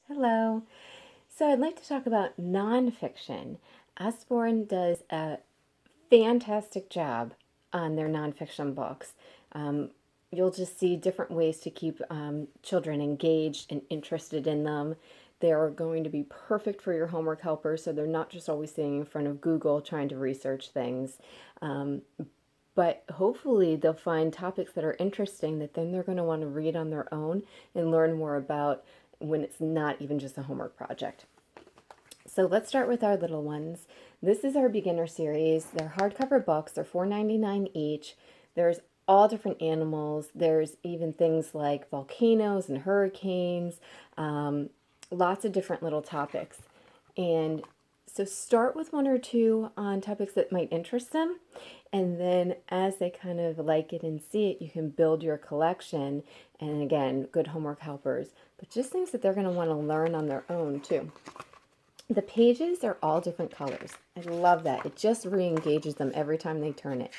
Hello. So I'd like to talk about nonfiction. Usborne does a fantastic job on their nonfiction books. Um, you'll just see different ways to keep children engaged and interested in them. They're going to be perfect for your homework helpers, so they're not just always sitting in front of Google trying to research things. Um, but hopefully they'll find topics that are interesting that then they're going to want to read on their own and learn more about when it's not even just a homework project. So let's start with our little ones. This is our beginner series. They're hardcover books. They're $4.99 each. There's all different animals. There's even things like volcanoes and hurricanes, lots of different little topics. And so start with one or two on topics that might interest them. And then as they kind of like it and see it, you can build your collection. And again, good homework helpers, but just things that they're going to want to learn on their own too. The pages are all different colors. I love that. It just re-engages them every time they turn it.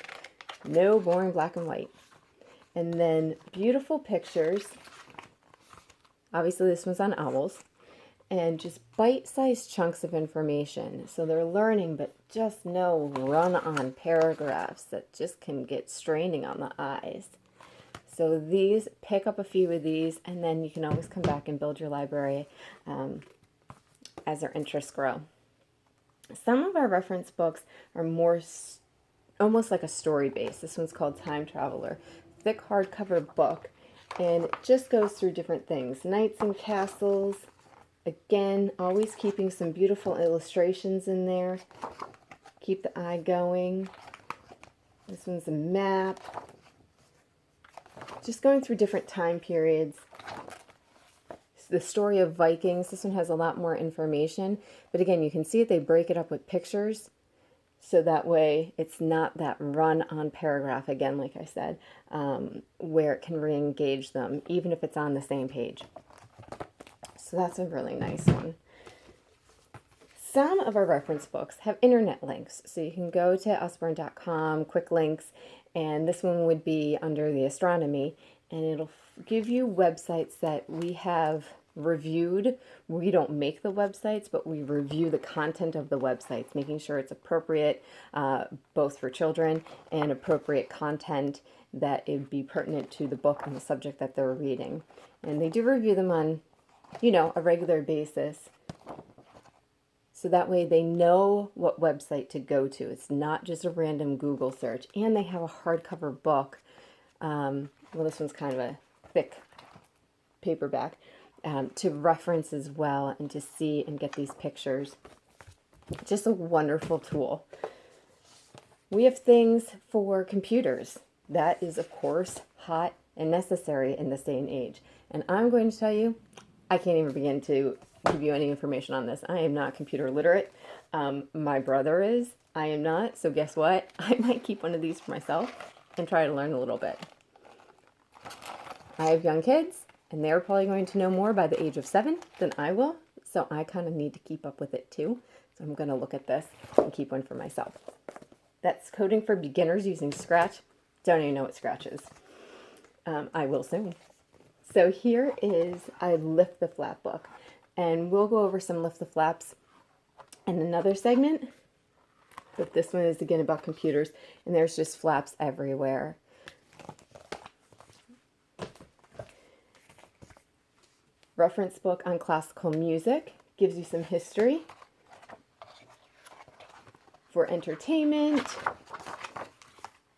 No boring black and white. And then beautiful pictures. Obviously this one's on owls. And just bite-sized chunks of information. So they're learning, but just no run-on paragraphs that just can get straining on the eyes. So these, pick up a few of these, and then you can always come back and build your library as their interests grow. Some of our reference books are more almost like a story base. This one's called Time Traveler. Thick hardcover book, and it just goes through different things. Knights and castles. Again, always keeping some beautiful illustrations in there. Keep the eye going. This one's a map. Just going through different time periods. The story of Vikings. This one has a lot more information. But again, you can see it. They break it up with pictures. So that way it's not that run-on paragraph, again, like I said, where it can re-engage them, even if it's on the same page. So that's a really nice one. Some of our reference books have internet links. So you can go to usborne.com, quick links, and this one would be under the astronomy, and it'll give you websites that we have reviewed. We don't make the websites, but we review the content of the websites, making sure it's appropriate both for children and appropriate content that it would be pertinent to the book and the subject that they're reading. And they do review them on, a regular basis. So that way they know what website to go to. It's not just a random Google search. And they have a hardcover book. Well, this one's kind of a thick paperback to reference as well and to see and get these pictures. Just a wonderful tool. We have things for computers. That is, of course, hot and necessary in this day and age. And I'm going to tell you, I can't even begin to give you any information on this. I am not computer literate. My brother is. I am not. So guess what? I might keep one of these for myself and try to learn a little bit. I have young kids, and they're probably going to know more by the age of 7 than I will. So I kind of need to keep up with it too. So I'm going to look at this and keep one for myself. That's coding for beginners using Scratch. Don't even know what Scratch is. I will soon. So here is a Lift the Flap book. And we'll go over some Lift the Flaps in another segment. But this one is again about computers. And there's just flaps everywhere. Reference book on classical music. Gives you some history. For entertainment.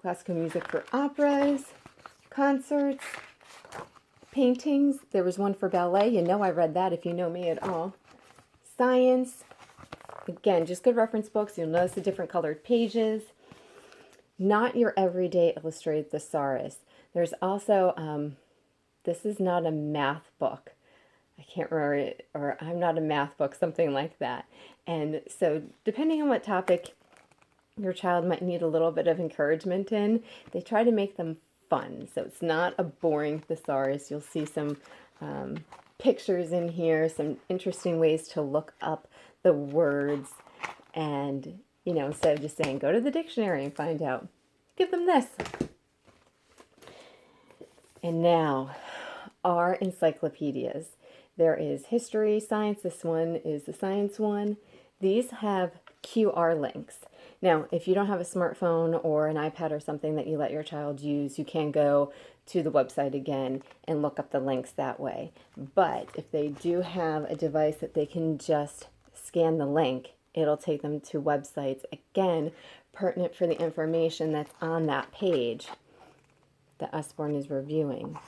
Classical music for operas. Concerts. Paintings. There was one for ballet. You know I read that if you know me at all. Science. Again, just good reference books. You'll notice the different colored pages. Not your everyday illustrated thesaurus. There's also, this is not a math book. I can't remember it, or I'm not a math book, something like that. And so depending on what topic your child might need a little bit of encouragement in, they try to make them fun. So it's not a boring thesaurus. You'll see some pictures in here, some interesting ways to look up the words. And, instead of just saying, go to the dictionary and find out, give them this. And now, our encyclopedias. There is history, science. This one is the science one. These have QR links. Now, if you don't have a smartphone or an iPad or something that you let your child use, you can go to the website again and look up the links that way. But if they do have a device that they can just scan the link, it'll take them to websites, again, pertinent for the information that's on that page that Usborne is reviewing.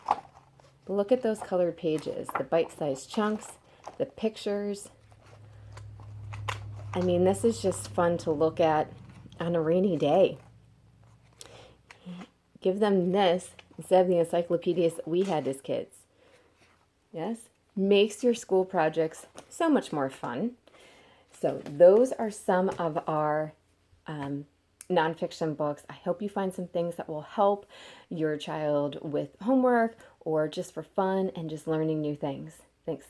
But look at those colored pages, the bite-sized chunks, the pictures. I mean, this is just fun to look at on a rainy day. Give them this instead of the encyclopedias that we had as kids. Yes? Makes your school projects so much more fun. So those are some of our nonfiction books. I hope you find some things that will help your child with homework or just for fun and just learning new things. Thanks.